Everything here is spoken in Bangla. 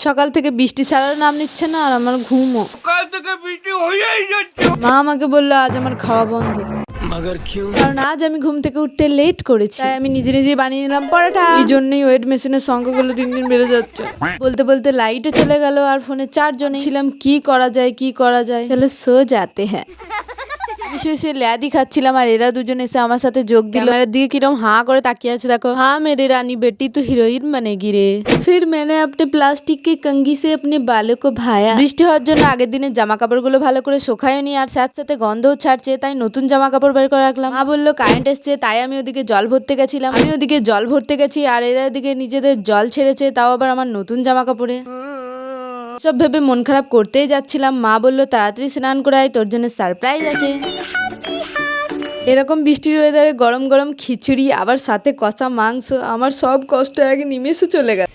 সকাল থেকে বৃষ্টি ছাড়ার নাম নিচ্ছে না, আর আমার ঘুমও। সকাল থেকে বৃষ্টি হয়েই যাচ্ছে। মা আমাকে বললো আজ আমার খাওয়া বন্ধ, কারণ আজ আমি ঘুম থেকে উঠতে লেট করেছি। তাই আমি নিজে নিজে বানিয়ে নিলাম পরোটা। এই জন্যই ওয়েট মেশিনের সংখ্যাগুলো দিন দিন বেড়ে যাচ্ছে। বলতে বলতে লাইটও চলে গেল, আর ফোনে চার্জও নেই। ছিলাম কি করা যায়, চলো সো যাতে হ্যাঁ। আমি শুয়ে ল্যাদি খাচ্ছিলাম, আর এরা দুজন এসে আমার সাথে যোগ দিল। ক্যামেরার দিকে কিরম হাঁ করে তাকিয়ে আছে, দেখো। হ্যাঁ মেরে রানী বেটি তো হিরোইন बनेगी রে। फिर मैंने अपने प्लास्टिक की कंघी से अपने बालों को भाया। বৃষ্টি হওয়ার জন্য আগের দিনের জামা কাপড়গুলো ভালো করে শোকায়নি, আর সাথে সাথে গন্ধও ছাড়ছে, তাই নতুন জামা কাপড় বের করে রাখলাম। মা বললো কারেন্ট এসছে, তাই আমি ওদিকে জল ভরতে গেছিলাম। আমি ওদিকে জল ভরতে গেছি, আর এরা ওদিকে নিজেদের জল ছেড়েছে, তাও আবার আমার নতুন জামা কাপড়ে। সব ভেবে মন খারাপ করতেই যাচ্ছিলাম। মা বললো তাড়াতাড়ি স্নান করে আয়, তোর জন্য সারপ্রাইজ আছে। এরকম বৃষ্টির ওয়েদারে গরম গরম খিচুড়ি, আবার সাথে কষা মাংস, আমার সব কষ্ট এক নিমেষে চলে গেল।